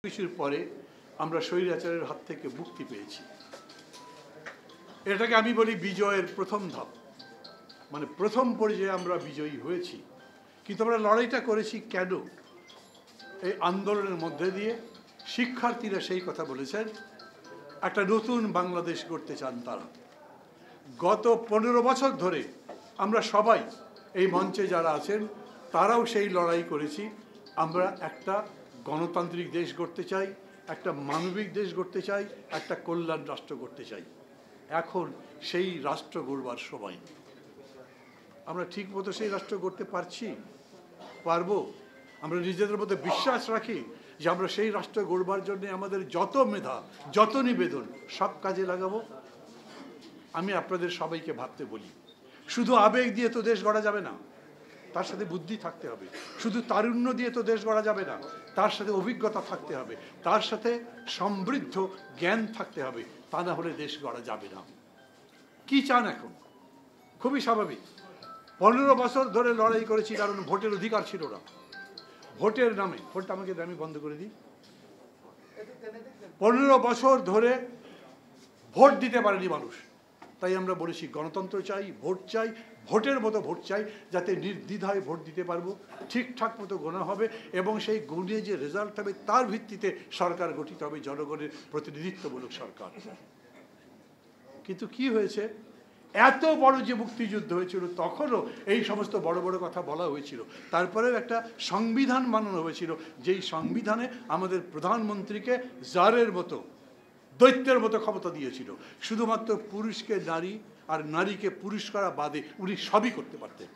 কিছুর পরে আমরা স্বৈরাচারের হাত থেকে মুক্তি পেয়েছি। এটাকে আমি বলি বিজয়ের প্রথম ধাপ, মানে প্রথম পর্যায়ে আমরা বিজয়ী হয়েছি। কিন্তু আমরা লড়াইটা করেছি কেন? এই আন্দোলনের মধ্যে দিয়ে শিক্ষার্থীরা সেই কথা বলেছেন, একটা নতুন বাংলাদেশ গড়তে চান তারা। গত 15 বছর ধরে আমরা সবাই এই মঞ্চে যারা আছেন তারাও সেই লড়াই করেছি। আমরা একটা গণতান্ত্রিক দেশ গড়তে চাই, একটা মানবিক দেশ গড়তে চাই, একটা কল্যাণ রাষ্ট্র গড়তে চাই। এখন সেই রাষ্ট্র গড়বার সময়। আমরা ঠিক মতো সেই রাষ্ট্র গড়তে পারবো? আমরা নিজেদের মধ্যে বিশ্বাস রাখি যে আমরা সেই রাষ্ট্র গড়বার জন্য আমাদের যত মেধা, যত নিবেদন সব কাজে লাগাবো। আমি আপনাদের সবাইকে ভাবতে বলি, শুধু আবেগ দিয়ে তো দেশ গড়া যাবে না, তার সাথে বুদ্ধি থাকতে হবে। শুধু তারুণ্য দিয়ে তো দেশ গড়া যাবে না, তার সাথে অভিজ্ঞতা থাকতে হবে, তার সাথে সমৃদ্ধ জ্ঞান থাকতে হবে। তা না হলে দেশ গড়া যাবে না। কি চান এখন? খুবই স্বাভাবিক। 15 বছর ধরে লড়াই করেছি কারণ ভোটের অধিকার ছিল না। ভোটের নামে, ভোটটা আমাকে আমি বন্ধ করে দিই। 15 বছর ধরে ভোট দিতে পারেনি মানুষ, তাই আমরা বলেছি গণতন্ত্র চাই, ভোট চাই, ভোটের মতো ভোট চাই, যাতে নির্দ্বিধায় ভোট দিতে পারবো, ঠিকঠাক মতো গোনা হবে এবং সেই গুণে যে রেজাল্ট হবে তার ভিত্তিতে সরকার গঠিত হবে, জনগণের প্রতিনিধিত্বমূলক সরকার। কিন্তু কি হয়েছে? এত বড় যে মুক্তিযুদ্ধ হয়েছিল তখনও এই সমস্ত বড় বড় কথা বলা হয়েছিল। তারপরেও একটা সংবিধান বানানো হয়েছিল, যেই সংবিধানে আমাদের প্রধানমন্ত্রীকে জারের মতো, দৈত্যের মতো ক্ষমতা দিয়েছিল। শুধুমাত্র পুরুষকে নারী আর নারীকে পুরুষ করা বাদে উনি সবই করতে পারতেন।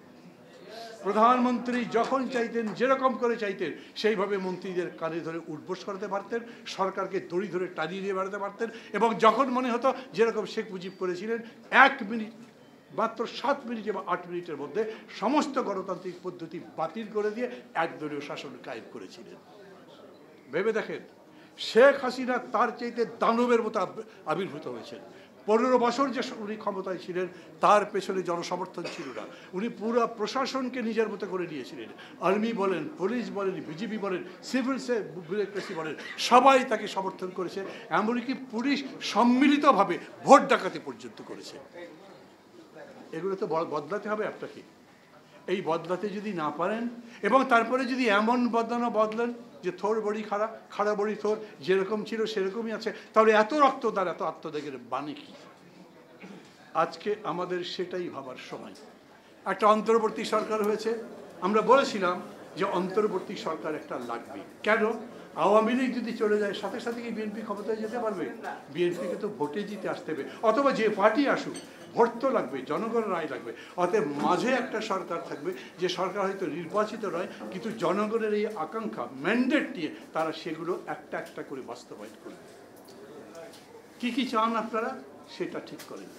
প্রধানমন্ত্রী যখন চাইতেন, যেরকম করে চাইতেন, সেইভাবে মন্ত্রীদের কানে ধরে উঠবোস করাতে পারতেন, সরকারকে দড়ি ধরে টানিয়ে নিয়ে বেড়াতে পারতেন। এবং যখন মনে হতো, যেরকম শেখ মুজিব করেছিলেন, 1 মিনিট, মাত্র 7 মিনিট বা 8 মিনিটের মধ্যে সমস্ত গণতান্ত্রিক পদ্ধতি বাতিল করে দিয়ে একদলীয় শাসন কায়েম করেছিলেন। ভেবে দেখেন, শেখ হাসিনা তার চাইতে দানবের মতো আবির্ভূত হয়েছেন। 15 বছর যে উনি ক্ষমতায় ছিলেন তার পেছনে জনসমর্থন ছিল না। উনি পুরো প্রশাসনকে নিজের মতো করে নিয়েছিলেন। আর্মি বলেন, পুলিশ বলেন, বিজেপি বলেন, সিভিল ব্যুরোক্রেসি বলেন, সবাই তাকে সমর্থন করেছে। এমনকি পুলিশ সম্মিলিতভাবে ভোট ডাকাতি পর্যন্ত করেছে। এগুলো তো বদলাতে হবে আপনাকে। এই বদলাতে যদি না পারেন এবং তারপরে যদি এমন বদলান যে থোর বড়ি খাড়া, খাড়া বড়ি থোর, যেরকম ছিল সেরকমই আছে, তাহলে এত রক্তদান, এত আত্মত্যাগের বাণী কি? আজকে আমাদের সেটাই ভাবার সময়। একটা অন্তর্বর্তী সরকার হয়েছে। আমরা বলেছিলাম যে অন্তর্বর্তী সরকার একটা লাগবে। কেন? আওয়ামী লীগ যদি চলে যায় সাথে সাথে কি বিএনপি ক্ষমতায় যেতে পারবে? বিএনপিকে তো ভোটে জিতে আসতে হবে, অথবা যে পার্টি আসুক, ভোট তো লাগবে, জনগণের রায় লাগবে। অতএব মাঝে একটা সরকার থাকবে, যে সরকার হয়তো নির্বাচিত নয়, কিন্তু জনগণের এই আকাঙ্ক্ষা, ম্যান্ডেট নিয়ে তারা সেগুলো একটা একটা করে বাস্তবায়ন করবে। কি কি চান আপনারা সেটা ঠিক করেন।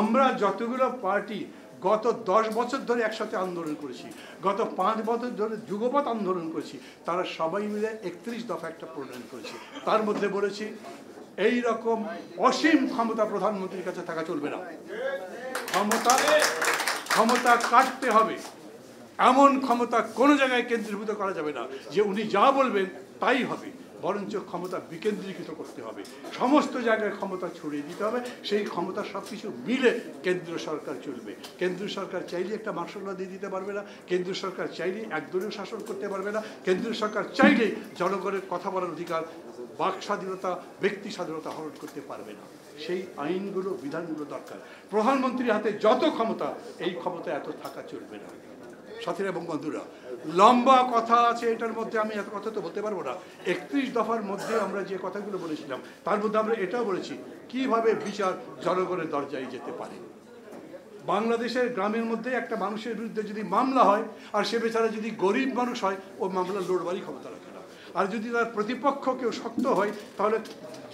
আমরা যতগুলো পার্টি গত 10 বছর ধরে একসাথে আন্দোলন করেছি, গত 5 বছর ধরে যুগপৎ আন্দোলন করেছি, তারা সবাই মিলে 31 দফা একটা প্রণয়ন করেছি। তার মধ্যে বলেছি, এই রকম অসীম ক্ষমতা প্রধানমন্ত্রীর কাছে থাকা চলবে না। ক্ষমতা কাটতে হবে। এমন ক্ষমতা কোনো জায়গায় কেন্দ্রীভূত করা যাবে না যে উনি যা বলবেন তাই হবে, বরঞ্চ ক্ষমতা বিকেন্দ্রীকৃত করতে হবে। সমস্ত জায়গায় ক্ষমতা ছড়িয়ে দিতে হবে। সেই ক্ষমতা সব কিছু মিলে কেন্দ্রীয় সরকার চলবে। কেন্দ্রীয় সরকার চাইলে একটা মার্শাল ল দিয়ে দিতে পারবে না, কেন্দ্রীয় সরকার চাইলে একদলীয় শাসন করতে পারবে না, কেন্দ্রীয় সরকার চাইলে জনগণের কথা বলার অধিকার, বাক স্বাধীনতা, ব্যক্তি স্বাধীনতা হরণ করতে পারবে না। সেই আইনগুলো, বিধানগুলো দরকার। প্রধানমন্ত্রীর হাতে যত ক্ষমতা, এই ক্ষমতা এত থাকা চলবে না। সাথীরা এবং বন্ধুরা, লম্বা কথা আছে এটার মধ্যে, আমি এত কথা তো বলতে পারবো না। 31 দফার মধ্যে আমরা যে কথাগুলো বলেছিলাম তার মধ্যে আমরা এটাও বলেছি কিভাবে বিচার জনগণের দরজায় যেতে পারে। বাংলাদেশের গ্রামের মধ্যে একটা মানুষের বিরুদ্ধে যদি মামলা হয়, আর সে বেচারা যদি গরিব মানুষ হয়, ও মামলা লড়বারই ক্ষমতা রাখে না। আর যদি তার প্রতিপক্ষ কেউ শক্ত হয়, তাহলে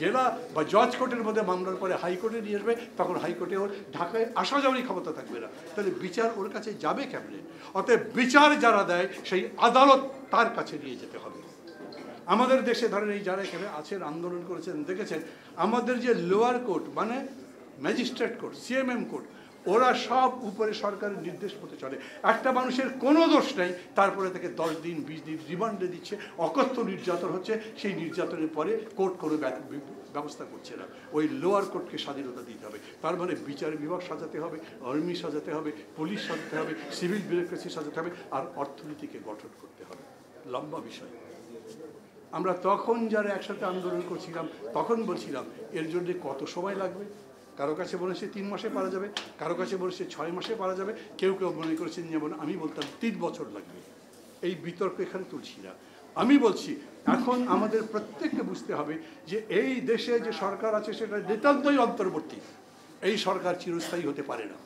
জেলা বা জজ কোর্টের মধ্যে মামলার পরে হাইকোর্টে নিয়ে আসবে, তখন হাইকোর্টে ওর ঢাকায় আসা যাওয়ারই ক্ষমতা থাকবে না। তাহলে বিচার ওর কাছে যাবে কেমনে? অতএব বিচার যারা দেয় সেই আদালত তার কাছে নিয়ে যেতে হবে। আমাদের দেশে ধরেন এই যারা এখানে আছেন, আন্দোলন করেছেন, দেখেছেন আমাদের যে লোয়ার কোর্ট, মানে ম্যাজিস্ট্রেট কোর্ট, সিএমএম কোর্ট, ওরা সব উপরে সরকারের নির্দেশ মতো চলে। একটা মানুষের কোনো দোষ নেই, তারপরে তাকে 10 দিন 20 দিন রিমান্ডে দিচ্ছে, অকথ্য নির্যাতন হচ্ছে। সেই নির্যাতনের পরে কোর্ট কোনো ব্যবস্থা করছে না। ওই লোয়ার কোর্টকে স্বাধীনতা দিতে হবে। তার মানে বিচার বিভাগ সাজাতে হবে, আর্মি সাজাতে হবে, পুলিশ সাজাতে হবে, সিভিল ব্যুরোক্রেসি সাজাতে হবে, আর অর্থনীতিকে গঠন করতে হবে। লম্বা বিষয়। আমরা তখন যারা একসাথে আন্দোলন করছিলাম তখন বলছিলাম এর জন্য কত সময় লাগবে। কারো কাছে বলেছে 3 মাসে পারা যাবে, কারো কাছে বলেছে 6 মাসে পারা যাবে, কেউ কেউ মনে করেছেন, যেমন আমি বলতাম 3 বছর লাগবে। এই বিতর্ক এখানে তুলছি না। আমি বলছি এখন আমাদের প্রত্যেককে বুঝতে হবে যে এই দেশে যে সরকার আছে সেটা নিতান্তই অন্তর্বর্তী। এই সরকার চিরস্থায়ী হতে পারে না।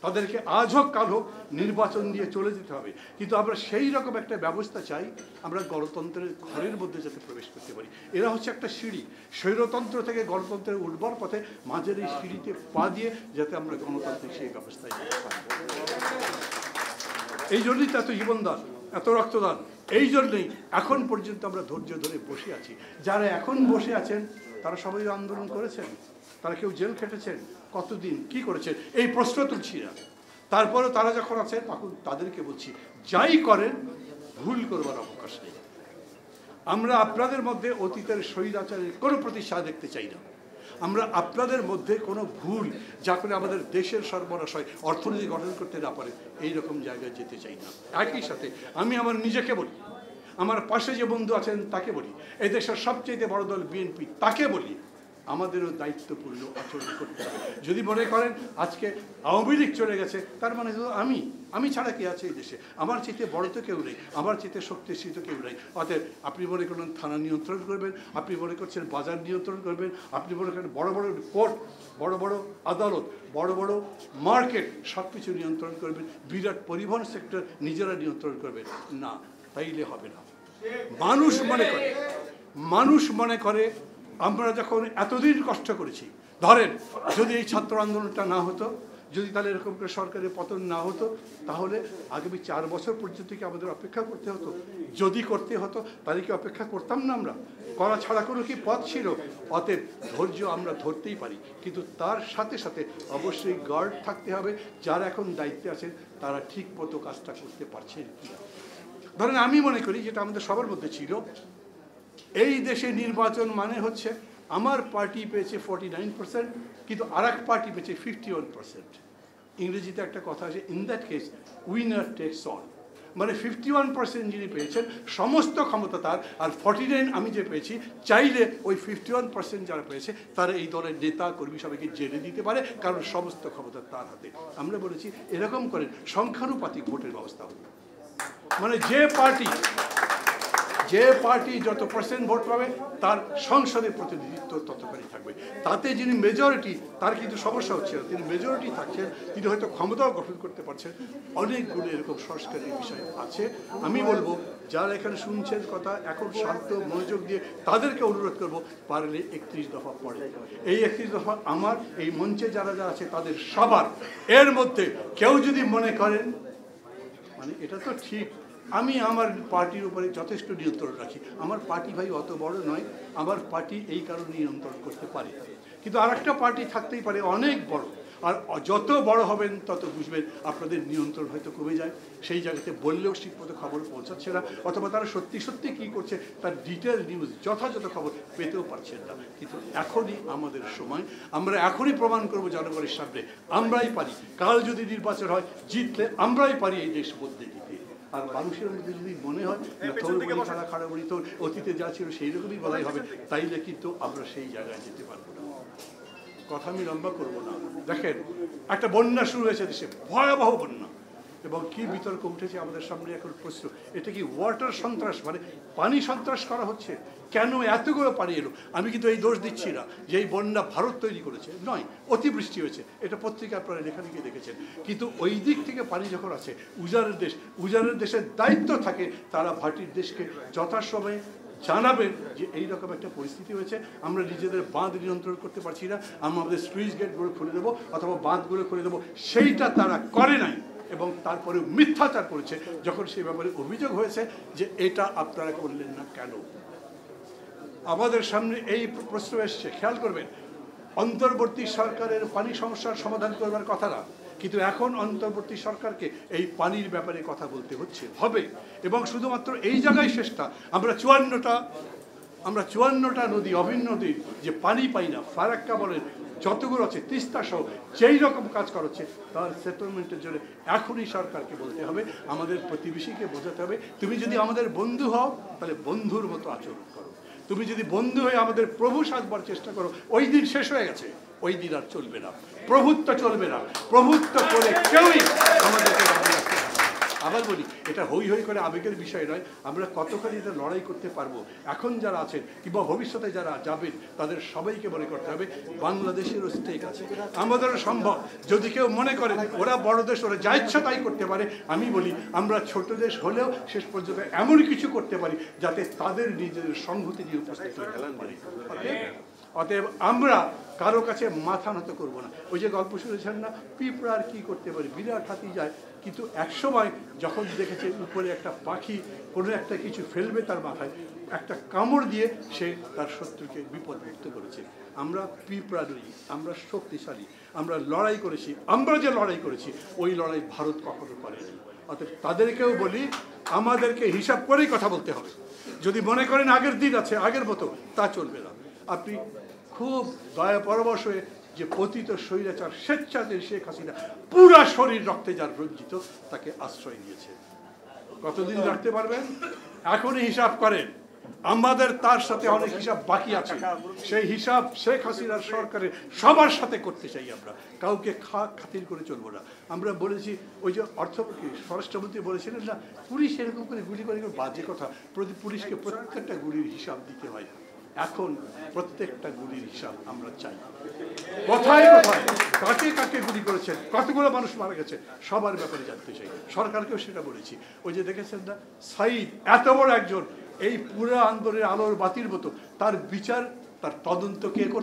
তাদেরকে আজ হোক কাল হোক নির্বাচন দিয়ে চলে যেতে হবে। কিন্তু আমরা সেই রকম একটা ব্যবস্থা চাই, আমরা গণতন্ত্রের ঘরের মধ্যে যাতে প্রবেশ করতে পারি। এরা হচ্ছে একটা সিঁড়ি, স্বৈরতন্ত্র থেকে গণতন্ত্রের উঠবার পথে মাঝের এই সিঁড়িতে পা দিয়ে যাতে আমরা গণতান্ত্রিক সেই ব্যবস্থায় যেতে পারি। এই জন্যই তো এত জীবনদান, এত রক্তদান। এই জন্যই এখন পর্যন্ত আমরা ধৈর্য ধরে বসে আছি। যারা এখন বসে আছেন তারা সবাই আন্দোলন করেছেন, তারা কেউ জেল খেটেছেন, কতদিন কি করেছেন এই প্রশ্ন তুলছি না। তারপরেও তারা যখন আছেন তখন তাদেরকে বলছি যাই করেন ভুল করবার অবকাশ নেই। আমরা আপনাদের মধ্যে অতীতের স্বৈরাচারের কোনো প্রতিষ্ঠা দেখতে চাই না। আমরা আপনাদের মধ্যে কোনো ভুল যা করে আমাদের দেশের সর্বনাশ হয়, অর্থনীতি গঠন করতে না পারে, এইরকম জায়গায় যেতে চাই না। একই সাথে আমি আমার নিজেকে বলি, আমার পাশে যে বন্ধু আছেন তাকে বলি, এই দেশের সবচেয়ে বড় দল বিএনপি তাকে বলি, আমাদেরও দায়িত্বপূর্ণ আচরণ করতে হবে। যদি মনে করেন আজকে আওয়ামী লীগ চলে গেছে তার মানে তো আমি ছাড়া কে আছে এই দেশে, আমার চেয়ে বড় তো কেউ নেই, আমার চেয়ে শক্তিশালী তো কেউ নেই। অতএব আপনি মনে করেন থানা নিয়ন্ত্রণ করবেন, আপনি মনে করছেন বাজার নিয়ন্ত্রণ করবেন, আপনি মনে করেন বড় বড় কোর্ট, বড় বড় আদালত, বড় বড় মার্কেট সব কিছু নিয়ন্ত্রণ করবেন, বিরাট পরিবহন সেক্টর নিজেরা নিয়ন্ত্রণ করবেন না, তাইলে হবে না। মানুষ মনে করে আমরা যখন এতদিন কষ্ট করেছি, ধরেন যদি এই ছাত্র আন্দোলনটা না হতো, যদি তাহলে এরকম করে সরকারের পতন না হতো, তাহলে আগামী 4 বছর পর্যন্ত কি আমাদের অপেক্ষা করতে হতো? যদি করতে হতো তাহলে কি অপেক্ষা করতাম না? আমরা করা ছাড়া কোনো কি পথ ছিল? অতএব ধৈর্য আমরা ধরতেই পারি, কিন্তু তার সাথে সাথে অবশ্যই গার্ড থাকতে হবে। যারা এখন দায়িত্বে আছেন তারা ঠিক মতো কাজটা করতে পারছেন কিনা। ধরেন আমি মনে করি যেটা আমাদের সবার মধ্যে ছিল, এই দেশে নির্বাচন মানে হচ্ছে আমার পার্টি পেয়েছে 49%, কিন্তু আর এক পার্টি পেয়েছে 51%। ইংরেজিতে একটা কথা আছে, in that case winner tax all. মানে 51% যিনি পেয়েছেন সমস্ত ক্ষমতা তার, আর 49 আমি যে পেয়েছি, চাইলে ওই 51% যারা পেয়েছে তারা এই দলের নেতা কর্মী সবাইকে জেলে দিতে পারে, কারণ সমস্ত ক্ষমতা তার হাতে। আমরা বলেছি এরকম করেন সংখ্যানুপাতিক ভোটের ব্যবস্থা হবে। মানে যে পার্টি যত % ভোট পাবে তার সংসদে প্রতিনিধিত্ব ততখানি থাকবে। তাতে যিনি মেজরিটি, তার কিন্তু সমস্যা হচ্ছে না, তিনি মেজরিটি থাকছেন, তিনি হয়তো ক্ষমতাও গঠন করতে পারছেন। অনেকগুলো এরকম সংস্কারের বিষয় আছে। আমি বলবো যারা এখানে শুনছেন কথা, এখন শান্ত মনোযোগ দিয়ে তাদেরকে অনুরোধ করবো, পারলে 31 দফা পড়ে। এই 31 দফা আমার এই মঞ্চে যারা আছে তাদের সবার, এর মধ্যে কেউ যদি মনে করেন মানে এটা তো ঠিক, আমি আমার পার্টির উপরে যথেষ্ট নিয়ন্ত্রণ রাখি, আমার পার্টি ভাই অত বড় নয়, আমার পার্টি এই কারণে নিয়ন্ত্রণ করতে পারে, কিন্তু আর একটা পার্টি থাকতেই পারে অনেক বড়, আর যত বড় হবেন তত বুঝবেন আপনাদের নিয়ন্ত্রণ হয়তো কমে যায়। সেই জায়গাতে বললেও ঠিকমতো খবর পৌঁছাচ্ছে না, অথবা তারা সত্যি সত্যি কী করছে তার ডিটেল নিউজ যথাযথ খবর পেতেও পারছেন না। কিন্তু এখনই আমাদের সময়, আমরা এখনই প্রমাণ করবো জনগণের সামনে আমরাই পারি। কাল যদি নির্বাচন হয়, জিতলে আমরাই পারি এই দেশ বদলে দিতে। আর মানুষের মধ্যে যদি মনে হয় তোর বলি খাড়া খাড়া বলি তোর অতীতে যা ছিল সেই রকমই বলাই হবে, তাইলে কিন্তু আমরা সেই জায়গায় যেতে পারবো না। কথা আমি লম্বা করবো না। দেখেন একটা বন্যা শুরু হয়েছে দেশে, ভয়াবহ বন্যা, এবং কি বিতর্ক উঠেছে আমাদের সামনে এখন প্রশ্ন, এটা কি ওয়াটার সন্ত্রাস, মানে পানি সন্ত্রাস করা হচ্ছে? কেন এতগুলো পানি এলো? আমি কিন্তু এই দোষ দিচ্ছি না যে এই বন্যা ভারত তৈরি করেছে, নয়, অতিবৃষ্টি হয়েছে, এটা পত্রিকা আপনারা লেখালেখি দেখেছেন। কিন্তু ওই দিক থেকে পানি যখন আছে, উজানের দেশের দায়িত্ব থাকে তারা ভাটির দেশকে যথাসময়ে জানাবেন যে এইরকম একটা পরিস্থিতি হয়েছে, আমরা নিজেদের বাঁধ নিয়ন্ত্রণ করতে পারছি না, আমরা আমাদের সুইচ গেটগুলো খুলে দেবো অথবা বাঁধগুলো খুলে দেবো, সেইটা তারা করে নাই। এবং তারপরে মিথ্যাচার করেছে যখন সেই ব্যাপারে অভিযোগ হয়েছে যে এটা আপনারা করলেন না কেন। আমাদের সামনে এই প্রশ্ন এসছে, খেয়াল করবেন, অন্তর্বর্তী সরকারের পানি সমস্যার সমাধান করবার কথা না, কিন্তু এখন অন্তর্বর্তী সরকারকে এই পানির ব্যাপারে কথা বলতে হবে। এবং শুধুমাত্র এই জায়গায় শেষটা, আমরা 54টা নদী, অভিন্ন নদী যে পানি পাই না, ফারাক্কা বলেন, যতগুলো আছে, তিস্তা সহ যেই রকম কাজ করাচ্ছে, তার সেটেলমেন্টের জন্য এখনই সরকারকে বলতে হবে, আমাদের প্রতিবেশীকে বোঝাতে হবে, তুমি যদি আমাদের বন্ধু হও তাহলে বন্ধুর মতো আচরণ করো। তুমি যদি বন্ধু হয়ে আমাদের প্রভু সাজবার চেষ্টা করো, ওই দিন শেষ হয়ে গেছে, ওই দিন আর চলবে না, প্রভুত্ব চলবে না। প্রভুত্ব করে কেউই আমাদেরকে বাঁচিয়ে রাখতে পারবে না। আবার বলি, এটা হই হই করে আবেগের বিষয় নয়, আমরা কতখানি এটা লড়াই করতে পারবো, এখন যারা আছেন কিংবা ভবিষ্যতে যারা যাবেন তাদের সবাইকে মনে করতে হবে বাংলাদেশেরও স্টেক আছে, আমাদেরও সম্ভব। যদি কেউ মনে করে ওরা বড় দেশ, ওরা যা ইচ্ছা তাই করতে পারে, আমি বলি আমরা ছোট দেশ হলেও শেষ পর্যন্ত এমন কিছু করতে পারি যাতে তাদের নিজেদের সংহতি দিয়ে উপস্থিত খেলান পারে। অতএব আমরা কারো কাছে মাথা নত করবো না। ওই যে গল্প শুনেছেন না, পিঁপড়ার কি করতে পারে, বিরাট হাতি যায়, কিন্তু একসময় যখন দেখেছে উপরে একটা পাখি কোনো একটা কিছু ফেলবে তার মাথায়, একটা কামড় দিয়ে সে তার শত্রুকে বিপদমুক্ত করেছে। আমরা পিঁপড়া নই, আমরা শক্তিশালী, আমরা লড়াই করেছি। আমরা যে লড়াই করেছি ওই লড়াই ভারত কখনো করেনি। অতএব তাদেরকেও বলি, আমাদেরকে হিসাব করেই কথা বলতে হবে। যদি মনে করেন আগের দিন আছে, আগের মতো, তা চলবে না। আপনি খুব দয়া পরবশ হয়ে যে পতিত স্বৈরাচার স্বেচ্ছাচারী শেখ হাসিনা পুরা শরীর রক্তে যার রঞ্জিত, তাকে আশ্রয় দিয়েছে। কতদিন রাখতে পারবেন? এখনই হিসাব করেন। আমাদের তার সাথে অনেক হিসাব বাকি আছে, সেই হিসাব শেখ হাসিনার সরকারের সবার সাথে করতে চাই। আমরা কাউকে খাতির করে চলবো না। আমরা বলেছি, ওই যে স্বরাষ্ট্রমন্ত্রী বলেছিলেন না, পুলিশ এরকম করে গুলি করে, বাজে কথা, পুলিশকে প্রত্যেকটা গুলির হিসাব দিতে হয়। এখন প্রত্যেকটা গুলির হিসাব আমরা চাই। কোথায় কোথায় কাকে কাকে গুলি করেছেন, কতগুলো মানুষ মারা গেছে, সবার ব্যাপারে জানতে চাই। সরকারকেও সেটা বলেছি। ওই যে দেখেছেন না, সাইদ এত বড় একজন, এই পুরো আন্দোলনের আলোর বাতির মতো, তার বিচার, তার তদন্ত কে করছে?